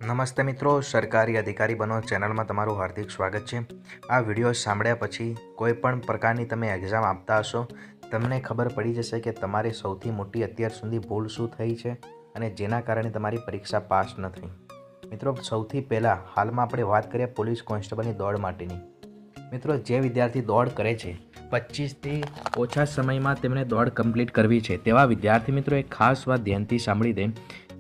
નમસ્તે મિત્રો, સરકારી અધિકારી બનો ચેનલમાં તમારું હાર્દિક સ્વાગત છે। આ વિડીયો સાંભળ્યા પછી કોઈ પણ પ્રકારની તમે એક્ઝામ આપતા હશો, તમને ખબર પડી જશે કે તમારી સૌથી મોટી અત્યાર સુધી ભૂલ શું થઈ છે અને જેના કારણે તમારી પરીક્ષા પાસ ન થઈ। મિત્રો, સૌથી પહેલાં હાલમાં આપણે વાત કરીએ પોલીસ કોન્સ્ટેબલની દોડ માટેની। મિત્રો, જે વિદ્યાર્થી દોડ કરે છે 25થી ઓછા સમયમાં તેમને દોડ કમ્પ્લીટ કરવી છે તેવા વિદ્યાર્થી મિત્રો એક ખાસ વાત ધ્યાનથી સાંભળી દે,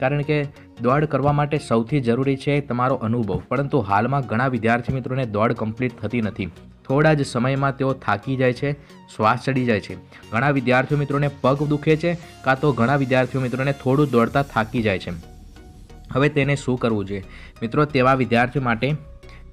કારણ કે દોડ કરવા માટે સૌથી જરૂરી છે તમારો અનુભવ। પરંતુ હાલમાં ઘણા વિદ્યાર્થી મિત્રોને દોડ કમ્પ્લીટ થતી નથી। થોડા જ સમયમાં તેઓ થાકી જાય છે, શ્વાસ ચડી જાય છે। ઘણા વિદ્યાર્થીઓ મિત્રોને પગ દુખે છે, કાં તો ઘણા વિદ્યાર્થીઓ મિત્રોને થોડું દોડતા થાકી જાય છે। હવે તેને શું કરવું જોઈએ મિત્રો? તેવા વિદ્યાર્થીઓ માટે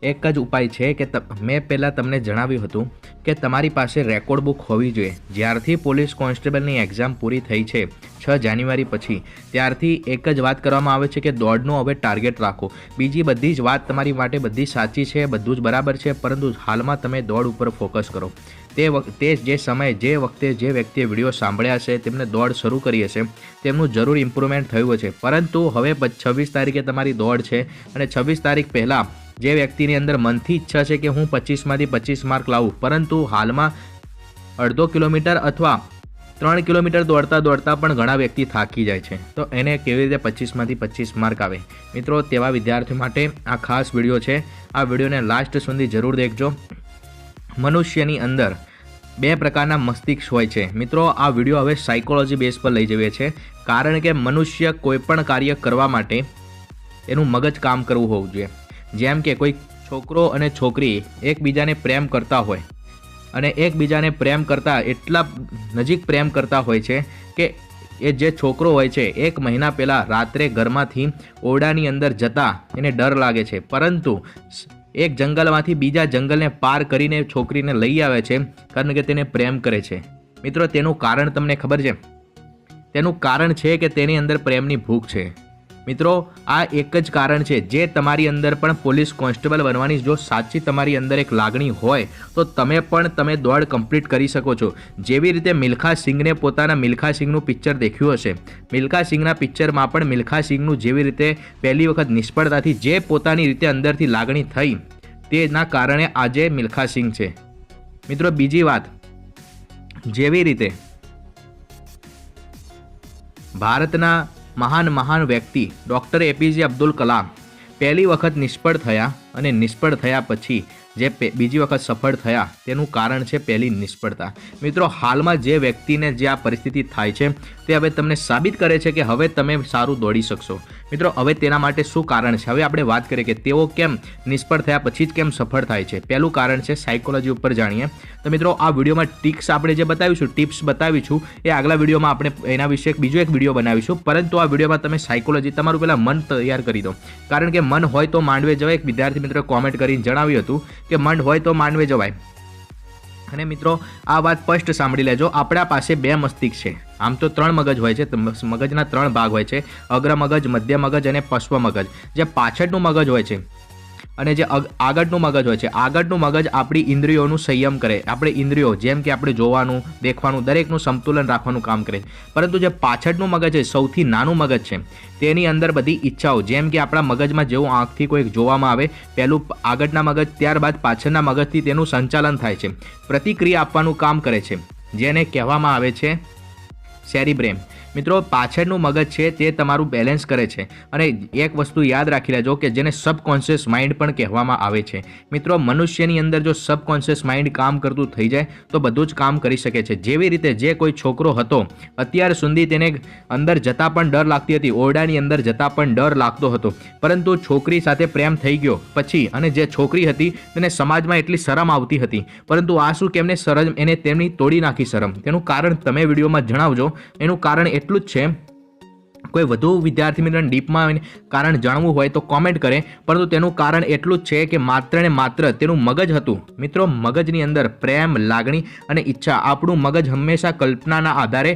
એક જ ઉપાય છે કે મેં પહેલાં તમને જણાવ્યું હતું કે તમારી પાસે રેકોર્ડ બુક હોવી જોઈએ। જ્યારથી પોલીસ કોન્સ્ટેબલની એક્ઝામ પૂરી થઈ છે 6 જાન્યુઆરી પછી, ત્યારથી એક જ વાત કરવામાં આવે છે કે દોડનો હવે ટાર્ગેટ રાખો। બીજી બધી જ વાત તમારી માટે બધી સાચી છે, બધું જ બરાબર છે, પરંતુ હાલમાં તમે દોડ ઉપર ફોકસ કરો। તે જે સમયે જે વખતે જે વ્યક્તિએ વિડીયો સાંભળ્યા છે તેમને દોડ શરૂ કરી હશે, તેમનું જરૂર ઇમ્પ્રુવમેન્ટ થયું છે। પરંતુ હવે 26 તારીખે તમારી દોડ છે અને 26 તારીખ પહેલાં જે વ્યક્તિની અંદર મનથી ઈચ્છા છે કે હું 25માંથી 25 માર્ક લાવું, પરંતુ હાલમાં અડધો કિલોમીટર અથવા 3 કિલોમીટર દોડતા દોડતા પણ ઘણા વ્યક્તિ થાકી જાય છે, તો એને કેવી રીતે 25માંથી 25 માર્ક આવે? મિત્રો, તેવા વિદ્યાર્થીઓ માટે આ ખાસ વિડીયો છે। આ વિડીયોને લાસ્ટ સુધી જરૂર દેખજો। મનુષ્યની અંદર 2 પ્રકારના મસ્તિષ્ક હોય છે મિત્રો। આ વિડીયો હવે સાયકોલોજી બેઝ પર લઈ જઈએ છીએ, કારણ કે મનુષ્ય કોઈ પણ કાર્ય કરવા માટે એનું મગજ કામ કરવું હોવું જોઈએ। જેમ કે કોઈ છોકરો અને છોકરી એકબીજાને પ્રેમ કરતા હોય અને એકબીજાને પ્રેમ કરતા એટલા નજીક પ્રેમ કરતા હોય છે કે એ જે છોકરો હોય છે 1 મહિના પહેલાં રાત્રે ઘરમાંથી ઓરડાની અંદર જતાં એને ડર લાગે છે, પરંતુ એક જંગલમાંથી બીજા જંગલને પાર કરીને છોકરીને લઈ આવે છે, કારણ કે તેને પ્રેમ કરે છે। મિત્રો, તેનું કારણ તમને ખબર છે? તેનું કારણ છે કે તેની અંદર પ્રેમની ભૂખ છે। મિત્રો, આ એક જ કારણ છે જે તમારી અંદર પણ પોલીસ કોન્સ્ટેબલ બનવાની જો સાચી તમારી અંદર એક લાગણી હોય તો તમે દોડ કમ્પ્લીટ કરી શકો છો। જેવી રીતે મિલ્ખા સિંઘને પોતાના મિલ્ખા સિંઘનું પિક્ચર દેખ્યું હશે, મિલ્ખા સિંઘના પિક્ચરમાં પણ મિલ્ખા સિંઘનું જેવી રીતે પહેલી વખત નિષ્ફળતાથી જે પોતાની રીતે અંદરથી લાગણી થઈ, તેના કારણે આજે મિલ્ખા સિંઘ છે। મિત્રો, બીજી વાત, જેવી રીતે ભારતના મહાન વ્યક્તિ ડૉક્ટર એપીજે અબ્દુલ કલામ પહેલી વખત નિષ્ફળ થયા અને નિષ્ફળ થયા પછી જે બીજી વખત સફળ થયા, તેનું કારણ છે પહેલી નિષ્ફળતા। મિત્રો, હાલમાં જે વ્યક્તિને જે આ પરિસ્થિતિ થાય છે તે હવે તમને સાબિત કરે છે કે હવે તમે સારું દોડી શકશો। મિત્રો, હવે તેના માટે શું કારણ છે? હવે આપણે વાત કરીએ કે તેઓ કેમ નિષ્ફળ થયા પછી જ કેમ સફળ થાય છે। પહેલું કારણ છે સાયકોલોજી ઉપર જાણીએ તો મિત્રો, આ વિડીયોમાં આપણે જે બતાવીશું, ટિપ્સ બતાવીશું, એ આગલા વિડીયોમાં આપણે એના વિશે બીજો એક વિડીયો બનાવીશું, પરંતુ આ વિડીયોમાં તમે સાયકોલોજી તમારું પહેલાં મન તૈયાર કરી દો, કારણ કે મન હોય તો માંડવે જવાય। એક વિદ્યાર્થી મિત્રો કોમેન્ટ કરીને જણાવ્યું હતું કે મન હોય તો માંડવે જવાય। અને મિત્રો, આ વાત સ્પષ્ટ સાંભળી લેજો, આપણા પાસે 2 મસ્તિષ્ક છે। આમ તો 3 મગજ હોય છે, મગજના 3 ભાગ હોય છે, અગ્ર મગજ, મધ્ય મગજ અને પશ્વ મગજ। જે પાછળનું મગજ હોય છે અને જે આગળનું મગજ હોય છે, આગળનું મગજ આપણી ઇન્દ્રિયોનું સંયમ કરે। આપણે ઇન્દ્રિયો જેમ કે આપણે જોવાનું, દેખવાનું, દરેકનું સંતુલન રાખવાનું કામ કરે। પરંતુ જે પાછળનું મગજ છે, સૌથી નાનું મગજ છે, તેની અંદર બધી ઈચ્છાઓ, જેમ કે આપણા મગજમાં જેવું આંખથી કોઈ જોવામાં આવે, પહેલું આગળના મગજ, ત્યારબાદ પાછળના મગજથી તેનું સંચાલન થાય છે, પ્રતિક્રિયા આપવાનું કામ કરે છે, જેને કહેવામાં આવે છે સેરિબ્રેમ। મિત્રો, પાછળનું મગજ છે તે તમારું બેલેન્સ કરે છે। અને એક વસ્તુ યાદ રાખી લેજો કે જેને સબકોન્શિયસ માઇન્ડ પણ કહેવામાં આવે છે। મિત્રો, મનુષ્યની અંદર જો સબકોન્શિયસ માઇન્ડ કામ કરતું થઈ જાય તો બધું જ કામ કરી શકે છે। જેવી રીતે જે કોઈ છોકરો હતો, અત્યાર સુધી તેને અંદર જતાં પણ ડર લાગતી હતી, ઓરડાની અંદર જતાં પણ ડર લાગતો હતો, પરંતુ છોકરી સાથે પ્રેમ થઈ ગયો પછી, અને જે છોકરી હતી તેને સમાજમાં એટલી શરમ આવતી હતી, પરંતુ આ શું કે એમને શરમ એને તેમની તોડી નાખી શરમ। તેનું કારણ તમે વિડીયોમાં જણાવજો। એનું કારણ એટલું જ છે, કોઈ વધુ વિદ્યાર્થી મિત્રોને ડીપમાં કારણ જાણવું હોય તો કોમેન્ટ કરે, પરંતુ તેનું કારણ એટલું જ છે કે માત્ર ને માત્ર તેનું મગજ હતું। મિત્રો, મગજની અંદર પ્રેમ, લાગણી અને ઈચ્છા, આપણું મગજ હંમેશા કલ્પનાના આધારે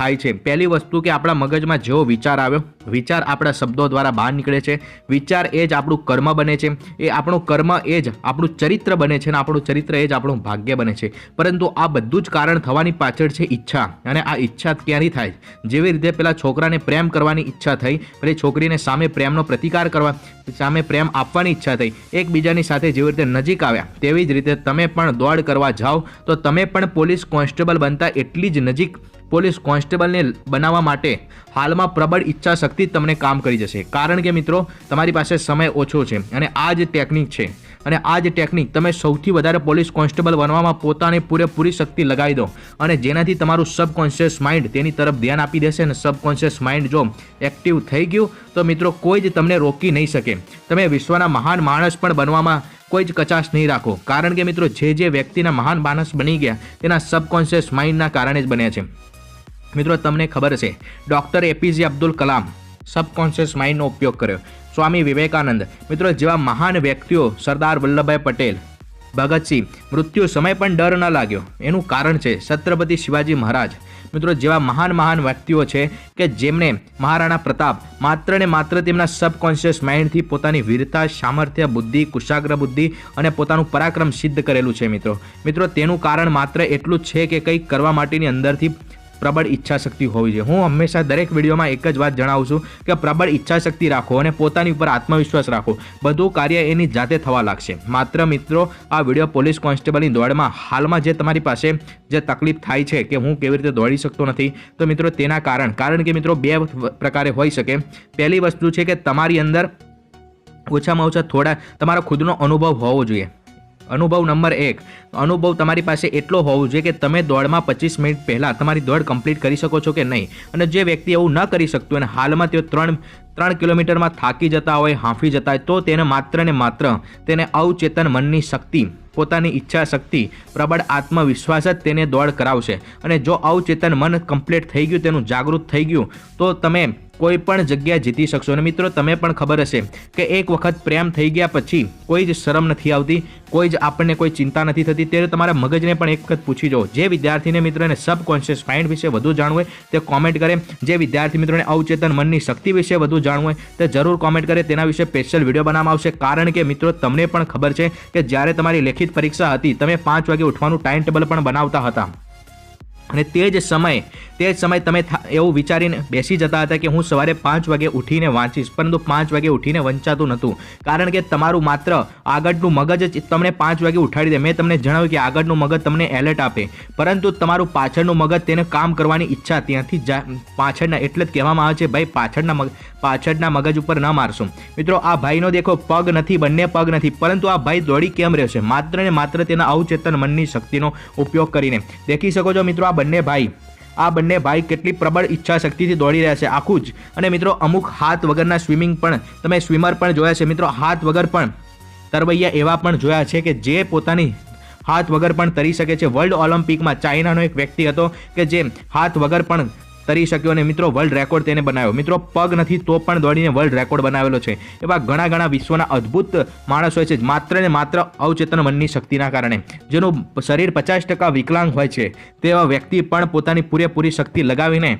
થાય છે? પહેલી વસ્તુ કે આપણા મગજમાં જેવો વિચાર આવ્યો, વિચાર આપણા શબ્દો દ્વારા બહાર નીકળે છે, વિચાર એ જ આપણું કર્મ બને છે, એ આપણું કર્મ એ જ આપણું ચરિત્ર બને છે અને આપણું ચરિત્ર એ જ આપણું ભાગ્ય બને છે. પરંતુ આ બધું જ કારણ થવાની પાછળ છે ઈચ્છા. અને આ ઈચ્છા ક્યાંથી થાય? જેવી રીતે પેલા છોકરાને પ્રેમ કરવાની ઈચ્છા થઈ, પેલી છોકરીને સામે પ્રેમનો પ્રતિકાર કરવા, સામે પ્રેમ આપવાની ઈચ્છા થઈ, એકબીજાની સાથે જેવી રીતે નજીક આવ્યા, તેવી જ રીતે તમે પણ દોડ કરવા જાઓ તો તમે પણ પોલીસ કોન્સ્ટેબલ બનતા એટલી જ નજીક પોલીસ કોન્સ્ટેબલને બનાવવા માટે હાલમાં પ્રબળ ઈચ્છા શક્તિ તમને કામ કરી જશે. કારણ કે મિત્રો તમારી પાસે સમય ઓછો છે અને આ જ ટેકનિક છે. અને આ જ ટેકનિક તમે સૌથી વધારે પોલીસ કોન્સ્ટેબલ બનવામાં પોતાની પૂરેપૂરી શક્તિ લગાવી દો અને જેનાથી તમારું સબકોન્શિયસ માઇન્ડ તેની તરફ ધ્યાન આપી દેશે. અને સબકોન્શિયસ માઇન્ડ જો એક્ટિવ થઈ ગયું તો મિત્રો કોઈ જ તમને રોકી નહીં શકે. તમે વિશ્વના મહાન માણસ પણ બનવામાં કોઈ જ કચાશ નહીં રાખો. કારણ કે મિત્રો જે વ્યક્તિના મહાન માણસ બની ગયા તેના સબકોન્શિયસ માઇન્ડના કારણે જ બન્યા છે. મિત્રો તમને ખબર છે doctor APJ Abdul Kalam subconscious માઇન્ડનો ઉપયોગ કર્યો. સ્વામી વિવેકાનંદ મિત્રો જેવા મહાન વ્યક્તિઓ, સરદાર વલ્લભભાઈ પટેલ, ભગતસિંહ, મૃત્યુ સમય પણ ડર ન લાગ્યો. એનું કારણ છે છત્રપતિ શિવાજી મહારાજ મિત્રો જેવા મહાન વ્યક્તિઓ છે કે જેમણે મહારાણા પ્રતાપ માત્ર ને માત્ર તેમના સબકોન્શિયસ માઇન્ડથી પોતાની વીરતા, સામર્થ્ય, બુદ્ધિ, કુશાગ્ર બુદ્ધિ અને પોતાનું પરાક્રમ સિદ્ધ કરેલું છે. મિત્રો તેનું કારણ માત્ર એટલું જ છે કે કંઈક કરવા માટેની અંદરથી પ્રબળ ઈચ્છા શક્તિ હોવી જોઈએ. હું હંમેશા દરેક વિડીયોમાં એક જ વાત જણાવું છું કે પ્રબળ ઈચ્છા શક્તિ રાખો અને પોતાની ઉપર આત્મવિશ્વાસ રાખો. બધું કાર્ય એની જાતે થવા લાગશે. માત્ર મિત્રો આ વિડીયો પોલીસ કોન્સ્ટેબલની દોડમાં હાલમાં જે તમારી પાસે જે તકલીફ થાય છે કે હું કેવી રીતે દોડી શકતો નથી, તો મિત્રો તેના કારણ કે મિત્રો બે પ્રકારે હોઈ શકે. પહેલી વસ્તુ છે કે તમારી અંદર ઓછામાં ઓછા થોડા તમારો ખુદનો અનુભવ હોવો જોઈએ. અનુભવ નંબર 1, અનુભવ તમારી પાસે એટલો હોવો જોઈએ કે તમે દોડમાં 25 મિનિટ પહેલાં તમારી દોડ કમ્પ્લીટ કરી શકો છો કે નહીં. અને જે વ્યક્તિ એવું ન કરી શકતું અને હાલમાં તેઓ 3 કિલોમીટરમાં થાકી જતા હોય, હાંફી જતા હોય, તો તેને માત્ર ને માત્ર તેને અવચેતન મનની શક્તિ, પોતાની ઈચ્છા શક્તિ, પ્રબળ આત્મવિશ્વાસ જ તેને દોડ કરાવશે. અને જો અવચેતન મન કમ્પ્લીટ થઈ ગયું, તેનું જાગૃત થઈ ગયું, તો તમે કોઈ પણ જગ્યાએ જીતી શકશો. અને મિત્રો તમે પણ ખબર હશે કે એક વખત પ્રેમ થઈ ગયા પછી કોઈ જ શરમ નથી આવતી, કોઈ જ આપણને કોઈ ચિંતા નથી થતી. ત્યારે તમારા મગજને પણ એક વખત પૂછી જાઓ. જે વિદ્યાર્થીને મિત્રોને સબકોન્શિયસ માઇન્ડ વિશે વધુ જાણવું હોય તે કોમેન્ટ કરે. જે વિદ્યાર્થી મિત્રોને અવચેતન મનની શક્તિ વિશે વધુ જાણવું હોય તે જરૂર કોમેન્ટ કરે. તેના વિશે સ્પેશિયલ વિડીયો બનાવવામાં આવશે. કારણ કે મિત્રો તમને પણ ખબર છે કે જ્યારે તમારી લેખિત પરીક્ષા હતી તમે 5 વાગે ઉઠવાનું ટાઈમ ટેબલ પણ બનાવતા હતા અને તે જ સમય તમે એવું વિચારીને બેસી જતા હતા કે હું સવારે 5 વાગે ઉઠીને વાંચીશ, પરંતુ 5 વાગે ઉઠીને વંચાતું નહોતું. કારણ કે તમારું માત્ર આગળનું મગજ જ તમને 5 વાગે ઉઠાડી દે. મેં તમને જણાવ્યું કે આગળનું મગજ તમને એલર્ટ આપે, પરંતુ તમારું પાછળનું મગજ તેને કામ કરવાની ઈચ્છા ત્યાંથી પાછળના, એટલે જ કહેવામાં આવે છે ભાઈ પાછળના મગજ ઉપર ન મારશું. મિત્રો આ ભાઈનો દેખો પગ નથી, બંને પગ નથી, પરંતુ આ ભાઈ દોડી કેમ રહ્યો છે? માત્ર ને માત્ર તેના અવચેતન મનની શક્તિનો ઉપયોગ કરીને. દેખી શકો છો મિત્રો આ બંને ભાઈ કેટલી પ્રબળ ઈચ્છા શક્તિથી દોડી રહ્યા છે આખું જ. અને મિત્રો અમુક હાથ વગરના સ્વિમર પણ જોયા છે. મિત્રો હાથ વગર પણ તરવૈયા એવા પણ જોયા છે કે જે પોતાની હાથ વગર પણ તરી શકે છે. વર્લ્ડ ઓલિમ્પિકમાં ચાઇનાનો એક વ્યક્તિ હતો કે જે હાથ વગર પણ તરી શક્યો અને મિત્રો વર્લ્ડ રેકોર્ડ તેને બનાવ્યો. મિત્રો પગ નથી તો પણ દોડીને વર્લ્ડ રેકોર્ડ બનાવેલો છે. એવા ઘણા વિશ્વના અદ્ભુત માણસ હોય છે માત્ર ને માત્ર અવચેતન મનની શક્તિના કારણે. જેનું શરીર 50% વિકલાંગ હોય છે તેવા વ્યક્તિ પણ પોતાની પૂરેપૂરી શક્તિ લગાવીને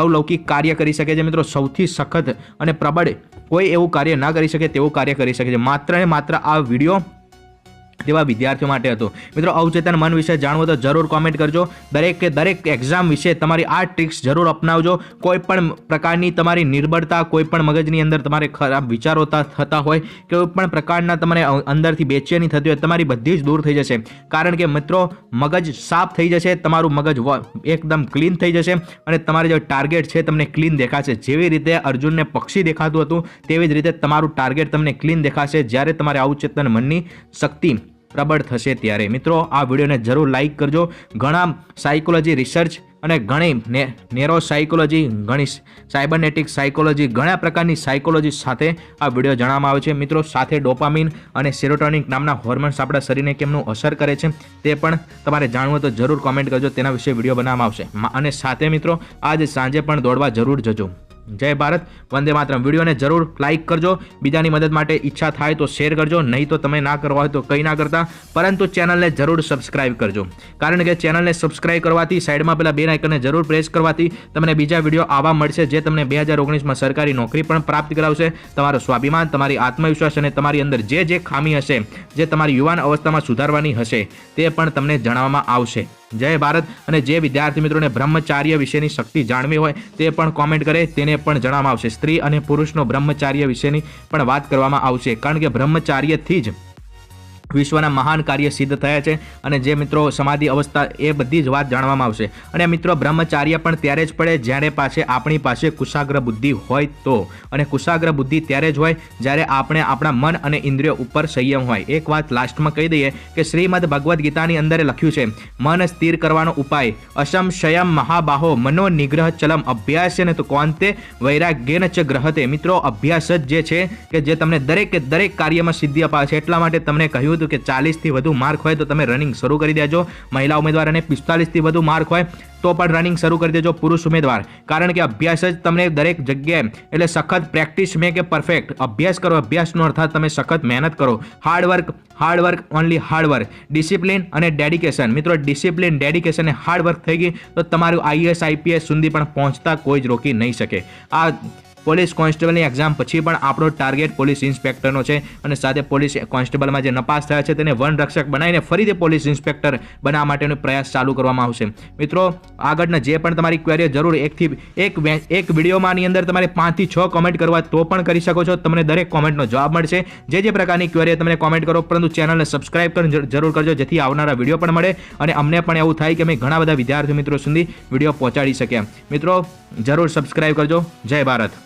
અલૌકિક કાર્ય કરી શકે છે. મિત્રો સૌથી સખત અને પ્રબળ કોઈ એવું કાર્ય ના કરી શકે તેવું કાર્ય કરી શકે છે. માત્ર ને માત્ર આ વિડીયો તેવા વિદ્યાર્થીઓ માટે હતો. મિત્રો અવચેતન મન વિશે જાણવો તો જરૂર કોમેન્ટ કરજો. દરેક એક્ઝામ વિશે તમારી આ ટ્રિક્સ જરૂર અપનાવજો. કોઈ પણ પ્રકારની તમારી નિર્બળતા, કોઈ પણ મગજની અંદર તમારે ખરાબ વિચારો થતા હોય, કોઈ પણ પ્રકારના તમારે અંદરથી બેચેની થતી હોય, તમારી બધી જ દૂર થઈ જશે. કારણ કે મિત્રો મગજ સાફ થઈ જશે, તમારું મગજ એકદમ ક્લીન થઈ જશે અને તમારે જે ટાર્ગેટ છે તમને ક્લીન દેખાશે. જેવી રીતે અર્જુનને પક્ષી દેખાતું હતું તેવી જ રીતે તમારું ટાર્ગેટ તમને ક્લીન દેખાશે જ્યારે તમારે અવચેતન મનની શક્તિ પ્રબળ થશે ત્યારે. મિત્રો આ વિડીયોને જરૂર લાઇક કરજો. ઘણા સાયકોલોજી રિસર્ચ અને ઘણી નેરો સાયકોલોજી, ઘણી સાયબરનેટિક સાયકોલોજી, ઘણા પ્રકારની સાયકોલોજી સાથે આ વિડીયો જણાવવામાં આવે છે. મિત્રો સાથે ડોપામિન અને સેરોટોનિન નામના હોર્મોન્સ આપણા શરીરને કેમનું અસર કરે છે તે પણ તમારે જાણવું તો જરૂર કોમેન્ટ કરજો. તેના વિશે વિડીયો બનાવવામાં આવશે. અને સાથે મિત્રો આજ સાંજે પણ દોડવા જરૂર જજો. જય ભારત, વંદે માતરમ. વિડીયોને જરૂર લાઇક કરજો. બીજાની મદદ માટે ઈચ્છા થાય તો શેર કરજો, નહીં તો તમે ના કરવા હોય તો કંઈ ના કરતા, પરંતુ ચેનલને જરૂર સબસ્ક્રાઇબ કરજો. કારણ કે ચેનલને સબસ્ક્રાઇબ કરવાથી, સાઈડમાં પેલા બેલ આઇકનને જરૂર પ્રેસ કરવાથી તમને બીજા વિડીયો આવા મળશે જે તમને 2019માં સરકારી નોકરી પણ પ્રાપ્ત કરાવશે. તમારો સ્વાભિમાન, તમારી આત્મવિશ્વાસ અને તમારી અંદર જે ખામી હશે, જે તમારી યુવાન અવસ્થામાં સુધારવાની હશે, તે પણ તમને જણાવવામાં આવશે. જય ભારત. અને જે વિદ્યાર્થી મિત્રોને બ્રહ્મચાર્ય વિશેની શક્તિ જાણવી હોય તે પણ કોમેન્ટ કરે, તેને પણ જણાવવામાં આવશે. સ્ત્રી અને પુરુષનો બ્રહ્મચાર્ય વિશેની પણ વાત કરવામાં આવશે, કારણ કે બ્રહ્મચાર્યથી જ વિશ્વના મહાન કાર્ય સિદ્ધ થયા છે. અને જે મિત્રો સમાધિ અવસ્થા, એ બધી જ વાત જાણવામાં આવશે. અને મિત્રો બ્રહ્મચાર્ય પણ ત્યારે જ પડે જ્યારે આપણી પાસે કુશાગ્ર બુદ્ધિ હોય તો. અને કુશાગ્ર બુદ્ધિ ત્યારે જ હોય જ્યારે આપણે આપણા મન અને ઇન્દ્રિયો ઉપર સંયમ હોય. એક વાત લાસ્ટમાં કહી દઈએ કે શ્રીમદ ભગવદ્ ગીતાની અંદર લખ્યું છે, મન સ્થિર કરવાનો ઉપાય અસંશયમ મહાબાહો મનો નિગ્રહ ચલમ અભ્યાસને તો કોંતે વૈરાગ્યેન ચ ગ્રહતે. મિત્રો અભ્યાસ જ જે છે કે જે તમને દરેક કાર્યમાં સિદ્ધિ અપાવે છે. એટલા માટે તમને કહ્યું હતું કે 40થી વધુ માર્ક હોય તો તમે રનિંગ શરૂ કરી દેજો. મહિલા ઉમેદવાર અને 45થી વધુ માર્ક હોય તો પણ રનિંગ શરૂ કરી દેજો પુરુષ ઉમેદવાર. કારણ કે અભ્યાસ જ તમને દરેક જગ્યાએ, એટલે સખત પ્રેક્ટિસ મેં કે પરફેક્ટ અભ્યાસ કરો. અભ્યાસનો અર્થાત તમે સખત મહેનત કરો. હાર્ડવર્ક ઓનલી હાર્ડવર્ક, ડિસિપ્લિન અને ડેડિકેશન. મિત્રો ડિસિપ્લિન, ડેડિકેશન અને હાર્ડવર્ક થઈ ગઈ તો તમારું IAS IPS સુધી પણ પહોંચતા કોઈ જ રોકી નહીં શકે. આ પોલીસ કોન્સ્ટેબલની એક્ઝામ પછી પણ આપણો ટાર્ગેટ પોલીસ ઇન્સ્પેક્ટરનો છે. અને સાથે પોલીસ કોન્સ્ટેબલમાં જે નપાસ થયા છે તેને વનરક્ષક બનાવીને ફરીથી પોલીસ ઇન્સ્પેક્ટર બનાવવા માટેનો પ્રયાસ ચાલુ કરવામાં આવશે. મિત્રો આગળના જે પણ તમારી ક્વેરી જરૂર એક વિડીયોમાંની અંદર તમારે 5 થી 6 કોમેન્ટ કરવા તો પણ કરી શકો છો. તમને દરેક કોમેન્ટનો જવાબ મળશે. જે પ્રકારની ક્વેરી તમને કોમેન્ટ કરો, પરંતુ ચેનલને સબસ્ક્રાઇબ કરીને જરૂર કરજો, જેથી આવનારા વિડીયો પણ મળે અને અમને પણ એવું થાય કે અમે ઘણા બધા વિદ્યાર્થી મિત્રો સુધી વિડીયો પહોંચાડી શક્યા. મિત્રો જરૂર સબસ્ક્રાઇબ કરજો. જય ભારત.